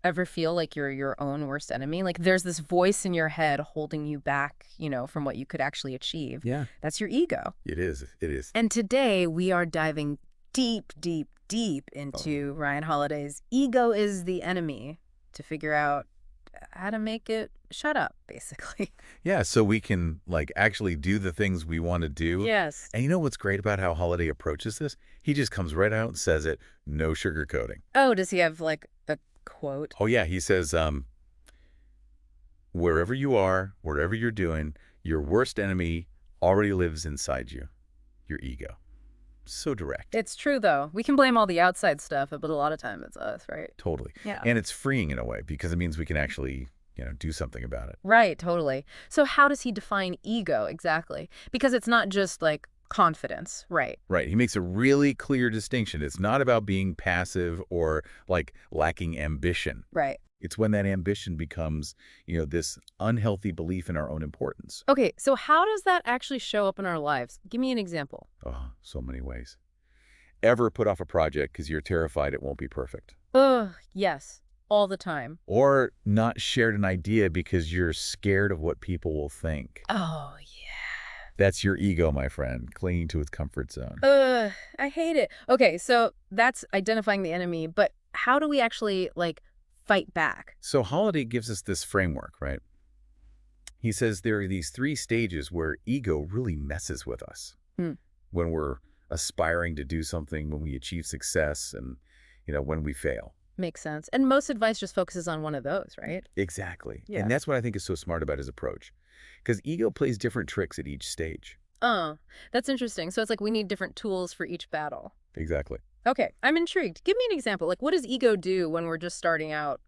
ever feel like you're your own worst enemy? Like there's this voice in your head holding you back, from what you could actually achieve. Yeah, That's your ego. it is. It is. And today we are diving deep, deep, deep Oh. into Ryan Holiday's Ego is the Enemy to figure out how to make it shut up, basically. Yeah, so we can like actually do the things we want to do. Yes. And you know what's great about how Holiday approaches this? He just comes right out and says it, no sugarcoating. Oh, does he have like a quote? Oh yeah, he says, wherever you are, wherever you're doing, your worst enemy already lives inside you, your ego. So direct. It's true, though. We can blame all the outside stuff, but a lot of time it's us, right? Totally. Yeah. And it's freeing in a way because it means we can actually, do something about it. Right, totally. So how does he define ego exactly? Because it's not just like confidence, right? Right. He makes a really clear distinction. It's not about being passive or like lacking ambition. Right. It's when that ambition becomes, this unhealthy belief in our own importance. Okay, so how does that actually show up in our lives? Give me an example. Oh, so many ways. Ever put off a project because you're terrified it won't be perfect. Ugh, yes, all the time. Or not shared an idea because you're scared of what people will think. Oh, That's your ego, my friend, clinging to its comfort zone. yeah. I hate it. Okay, so that's identifying the enemy, but how do we actually like fight back? So Holiday gives us this framework, right? He says there are these 3 stages where ego really messes with us. Hmm. When we're aspiring to do something, when we achieve success, and, when we fail. Makes sense. And most advice just focuses on one of those, right? Exactly. Yeah. And that's what I think is so smart about his approach. Because ego plays different tricks at each stage. Oh, that's interesting. So it's like we need different tools for each battle. Exactly. Okay, I'm intrigued. Give me an example. Like, what does ego do when we're just starting out,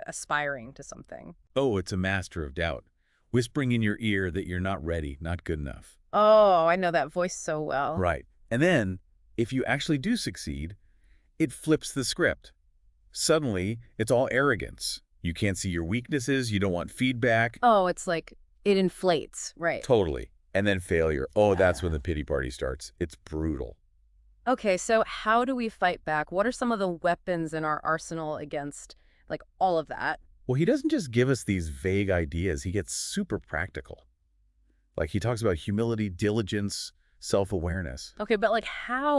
aspiring to something? Oh, it's a master of doubt. Whispering in your ear that you're not ready, not good enough. Oh, I know that voice so well. Right. And then, if you actually do succeed, it flips the script. Suddenly, it's all arrogance. You can't see your weaknesses, you don't want feedback. Oh, it's like it inflates, right? Totally. And then failure. Oh, that's when the pity party starts. It's brutal. Okay, so how do we fight back? What are some of the weapons in our arsenal against, like, all of that? Well, he doesn't just give us these vague ideas. He gets super practical. Like he talks about humility, diligence, self-awareness. Okay, but like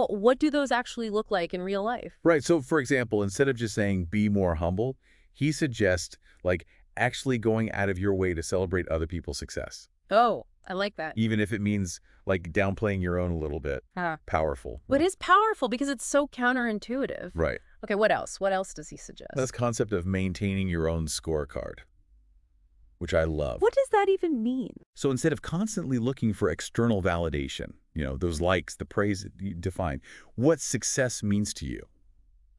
what do those actually look like in real life? Right. So, for example, instead of just saying be more humble, he suggests like actually going out of your way to celebrate other people's success, Oh, I like that. even if it means like downplaying your own a little bit. Huh. Powerful. But it is powerful because it's so counterintuitive. Right. Okay, what else? What else does he suggest? This concept of maintaining your own scorecard, which I love. What does that even mean? So instead of constantly looking for external validation, those likes, the praise that you define, what success means to you.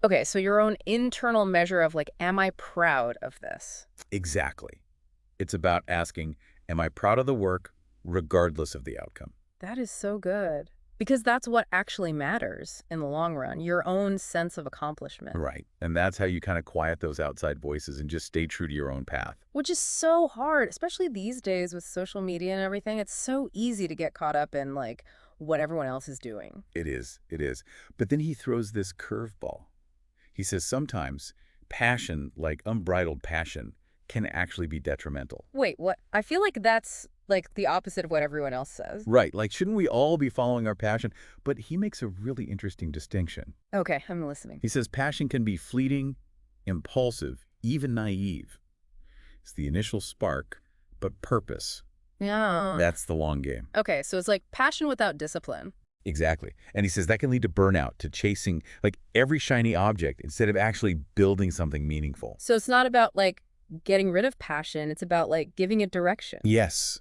Okay, so your own internal measure of like, am I proud of this? Exactly. It's about asking, am I proud of the work regardless of the outcome? That is so good. Because that's what actually matters in the long run, your own sense of accomplishment. Right. And that's how you kind of quiet those outside voices and just stay true to your own path. Which is so hard, especially these days with social media and everything. It's so easy to get caught up in like what everyone else is doing. It is. It is. But then he throws this curveball. He says sometimes passion, like unbridled passion, can actually be detrimental. Wait, what? I feel like that's like the opposite of what everyone else says. Right. Like, shouldn't we all be following our passion? But he makes a really interesting distinction. Okay, I'm listening. He says passion can be fleeting, impulsive, even naive. It's the initial spark, but purpose. Yeah. That's the long game. Okay, so it's like passion without discipline. Exactly. And he says that can lead to burnout, to chasing like every shiny object instead of actually building something meaningful. So it's not about like getting rid of passion. It's about like giving it direction. Yes.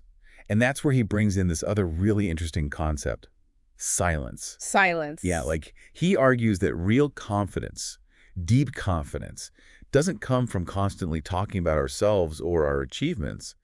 And that's where he brings in this other really interesting concept, silence. Silence. Yeah, like he argues that real confidence, deep confidence, doesn't come from constantly talking about ourselves or our achievements,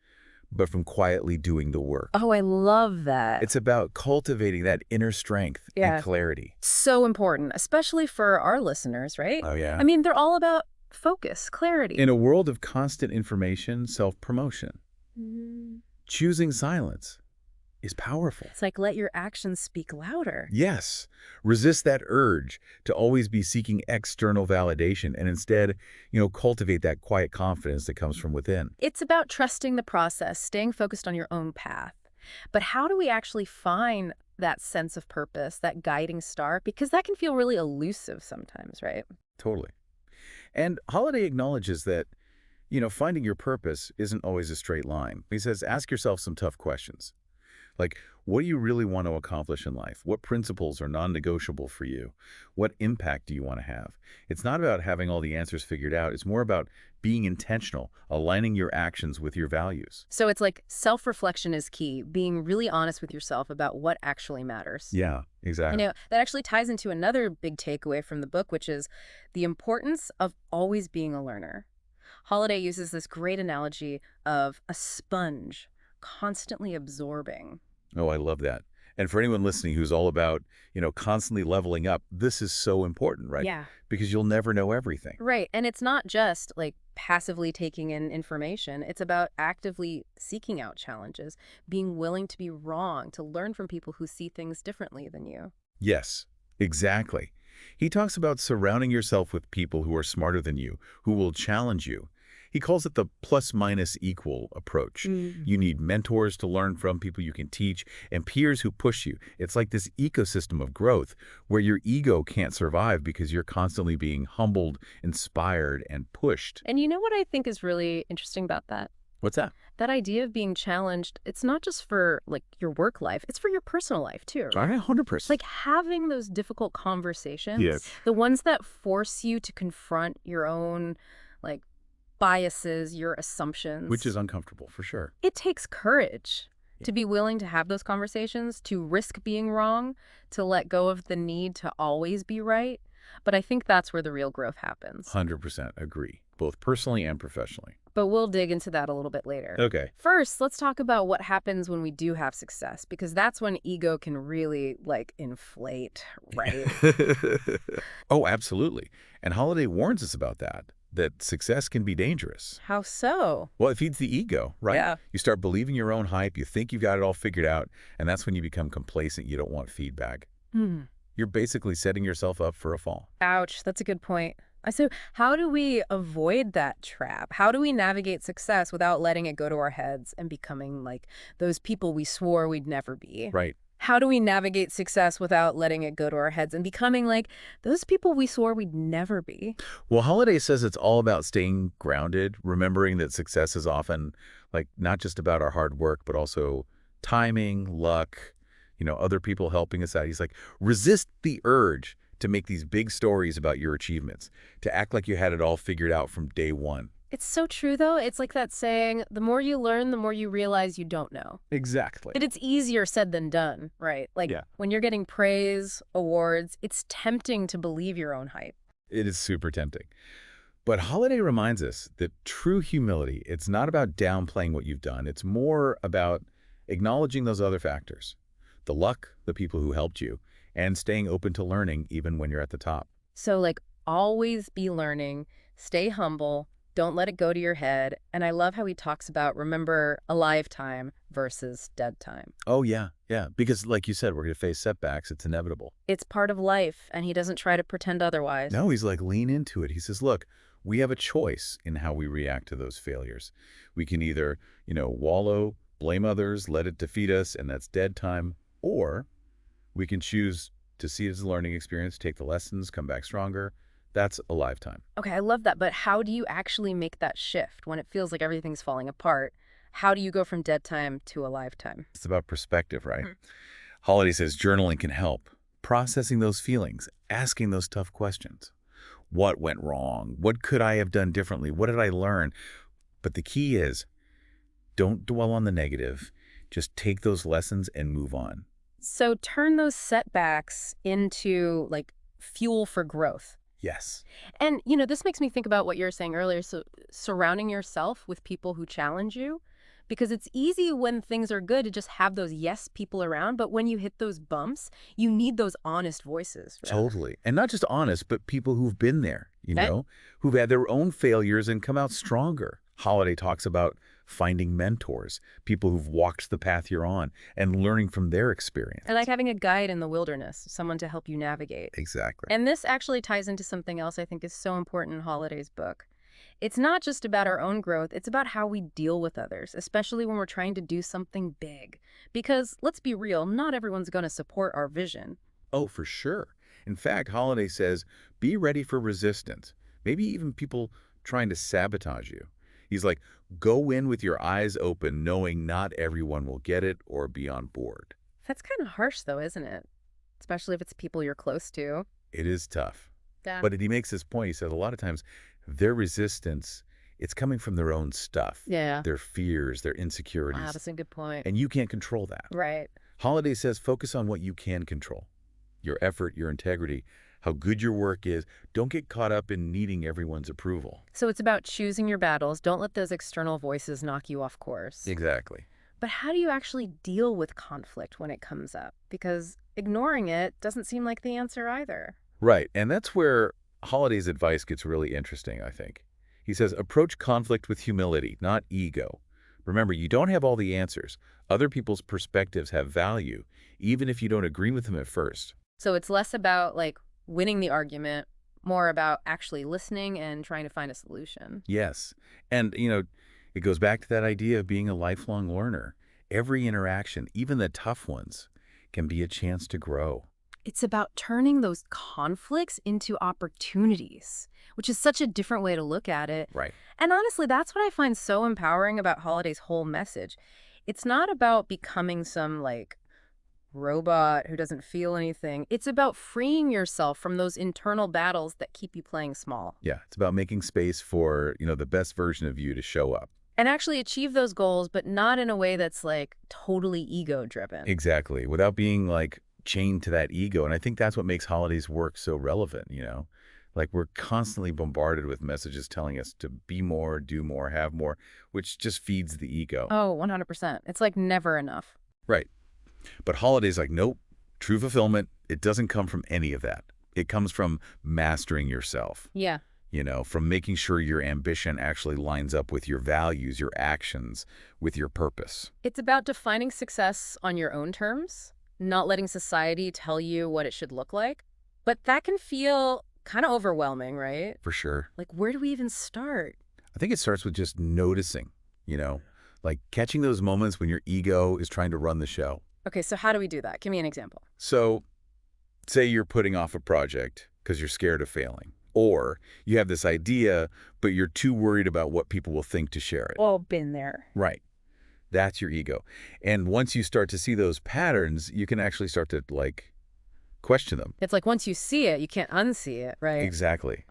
but from quietly doing the work. Oh, I love that. It's about cultivating that inner strength Yeah. and clarity. So important, especially for our listeners, right? Oh, yeah. I mean, they're all about focus, clarity. In a world of constant information, self-promotion, Mhm. choosing silence, is powerful. It's like let your actions speak louder. Yes, resist that urge to always be seeking external validation and instead, cultivate that quiet confidence that comes from within. It's about trusting the process, staying focused on your own path. But how do we actually find that sense of purpose, that guiding star? Because that can feel really elusive sometimes, right? Totally. And Holiday acknowledges that, finding your purpose isn't always a straight line. He says, ask yourself some tough questions. Like, what do you really want to accomplish in life? What principles are non-negotiable for you? What impact do you want to have? It's not about having all the answers figured out. It's more about being intentional, aligning your actions with your values. So it's like self-reflection is key, being really honest with yourself about what actually matters. Yeah, exactly. That actually ties into another big takeaway from the book, which is the importance of always being a learner. Holiday uses this great analogy of a sponge constantly absorbing. Oh, I love that. And for anyone listening who's all about, constantly leveling up, this is so important, right? Yeah. Because you'll never know everything. Right. And it's not just like passively taking in information. It's about actively seeking out challenges, being willing to be wrong, to learn from people who see things differently than you. Yes, exactly. He talks about surrounding yourself with people who are smarter than you, who will challenge you. He calls it the plus-minus equal approach. You need mentors to learn from, people you can teach, and peers who push you. It's like this ecosystem of growth where your ego can't survive because you're constantly being humbled, inspired, and pushed. And you know what I think is really interesting about that? What's that? That idea of being challenged, it's not just for like your work life, it's for your personal life too. All right, 100%. Like having those difficult conversations, Yes. the ones that force you to confront your own like biases, your assumptions. Which is uncomfortable, for sure. It takes courage to be willing to have those conversations, to risk being wrong, to let go of the need to always be right. But I think that's where the real growth happens. 100% agree, both personally and professionally. But we'll dig into that a little bit later. Okay. First, let's talk about what happens when we do have success, because that's when ego can really, like, inflate, right? Oh, absolutely. And Holiday warns us about that success can be dangerous. How so? Well, it feeds the ego, right? Yeah. You start believing your own hype, you think you've got it all figured out, and that's when you become complacent. You don't want feedback. Hmm. You're basically setting yourself up for a fall. Ouch, that's a good point. So how do we avoid that trap? How do we navigate success without letting it go to our heads and becoming like those people we swore we'd never be? Right. How do we navigate success without letting it go to our heads and becoming like those people we swore we'd never be? Well, Holiday says it's all about staying grounded, remembering that success is often like not just about our hard work, but also timing, luck, other people helping us out. He's like, resist the urge to make these big stories about your achievements, to act like you had it all figured out from day one. It's so true, though. It's like that saying, the more you learn, the more you realize you don't know. Exactly. But it's easier said than done, right? Like Yeah. when you're getting praise, awards, it's tempting to believe your own hype. It is super tempting. But Holiday reminds us that true humility, it's not about downplaying what you've done. It's more about acknowledging those other factors, the luck, the people who helped you, and staying open to learning even when you're at the top. So like always be learning, stay humble, don't let it go to your head. And I love how he talks about remember alive time versus dead time. Oh, yeah, yeah. Because like you said, we're going to face setbacks. It's inevitable. It's part of life, and he doesn't try to pretend otherwise. No, he's like, lean into it. He says, look, we have a choice in how we react to those failures. We can either, wallow, blame others, let it defeat us, and that's dead time, or we can choose to see it as a learning experience, take the lessons, come back stronger. That's a lifetime. Okay, I love that, but how do you actually make that shift when it feels like everything's falling apart? How do you go from dead time to a lifetime? It's about perspective, right? Holiday says journaling can help. Processing those feelings, asking those tough questions. What went wrong? What could I have done differently? What did I learn? But the key is, don't dwell on the negative. Just take those lessons and move on. So turn those setbacks into like fuel for growth. Yes. And, this makes me think about what you were saying earlier. So surrounding yourself with people who challenge you, because it's easy when things are good to just have those yes people around. But when you hit those bumps, you need those honest voices. Right? Totally. And not just honest, but people who've been there, who've had their own failures and come out stronger. Holiday talks about finding mentors, people who've walked the path you're on, and learning from their experience. I like having a guide in the wilderness, someone to help you navigate. Exactly. And this actually ties into something else I think is so important in Holiday's book. It's not just about our own growth, it's about how we deal with others, especially when we're trying to do something big. Because, let's be real, not everyone's going to support our vision. Oh, for sure. In fact, Holiday says, be ready for resistance. Maybe even people trying to sabotage you. He's like, go in with your eyes open, knowing not everyone will get it or be on board. That's kind of harsh, though, isn't it? Especially if it's people you're close to. It is tough. Yeah. But he makes this point. He said a lot of times their resistance, it's coming from their own stuff, Yeah. their fears, their Wow, insecurities. that's a good point. And you can't control that. Right. Holiday says focus on what you can control. Your effort, your integrity, how good your work is. Don't get caught up in needing everyone's approval. So it's about choosing your battles. Don't let those external voices knock you off course. Exactly. But how do you actually deal with conflict when it comes up? Because ignoring it doesn't seem like the answer either. Right. And that's where Holiday's advice gets really interesting, I think. He says, approach conflict with humility, not ego. Remember, you don't have all the answers. Other people's perspectives have value, even if you don't agree with them at first. So it's less about, like, winning the argument, more about actually listening and trying to find a solution. Yes. And, it goes back to that idea of being a lifelong learner. Every interaction, even the tough ones, can be a chance to grow. It's about turning those conflicts into opportunities, which is such a different way to look at it. Right. And honestly, that's what I find so empowering about Holiday's whole message. It's not about becoming some, like, robot who doesn't feel anything. It's about freeing yourself from those internal battles that keep you playing small. Yeah. It's about making space for, the best version of you to show up. And actually achieve those goals, but not in a way that's, like, totally ego-driven. Exactly. Without being, like, chained to that ego. And I think that's what makes Holiday's work so relevant, Like, we're constantly bombarded with messages telling us to be more, do more, have more, which just feeds the ego. Oh, 100%. It's like never enough. Right. But Holiday's like, nope, true fulfillment, it doesn't come from any of that. It comes from mastering yourself, Yeah. From making sure your ambition actually lines up with your values, your actions, with your purpose. It's about defining success on your own terms, not letting society tell you what it should look like. But that can feel kind of overwhelming, right? For sure. Like, where do we even start? I think it starts with just noticing, like catching those moments when your ego is trying to run the show. Okay, so how do we do that? Give me an example. So say you're putting off a project because you're scared of failing. Or you have this idea, but you're too worried about what people will think to share it. Oh, been there. Right. That's your ego. And once you start to see those patterns, you can actually start to, question them. It's like once you see it, you can't unsee it, right? Exactly.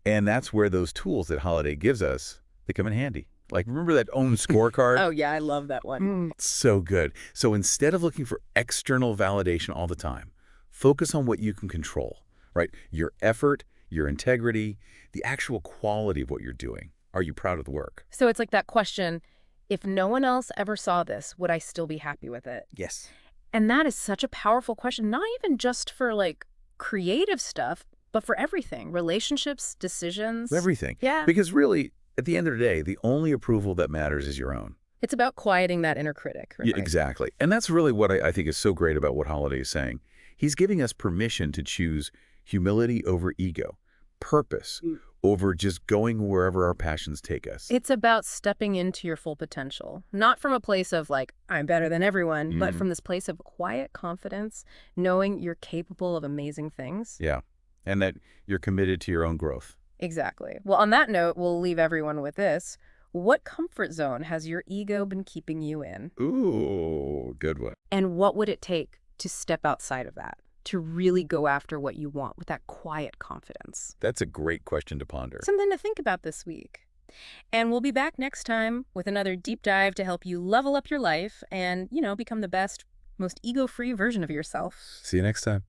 And that's where those tools that Holiday gives us, they come in handy. Like, remember that own scorecard? Oh, yeah, I love that one. It's so good. So instead of looking for external validation all the time, focus on what you can control, right? Your effort, your integrity, the actual quality of what you're doing. Are you proud of the work? So it's like that question, if no one else ever saw this, would I still be happy with it? Yes. And that is such a powerful question, not even just for, like, creative stuff, but for everything. Relationships, decisions. Everything. Yeah. Because really, at the end of the day, the only approval that matters is your own. It's about quieting that inner critic, right? Yeah, exactly. And that's really what I think is so great about what Holiday is saying. He's giving us permission to choose humility over ego, purpose over just going wherever our passions take us. It's about stepping into your full potential, not from a place of, like, I'm better than everyone, but from this place of quiet confidence, knowing you're capable of amazing things. Yeah. And that you're committed to your own growth. Exactly. Well, on that note, we'll leave everyone with this. What comfort zone has your ego been keeping you in? Ooh, good one. And what would it take to step outside of that, to really go after what you want with that quiet confidence? That's a great question to ponder. Something to think about this week. And we'll be back next time with another deep dive to help you level up your life and, become the best, most ego-free version of yourself. See you next time.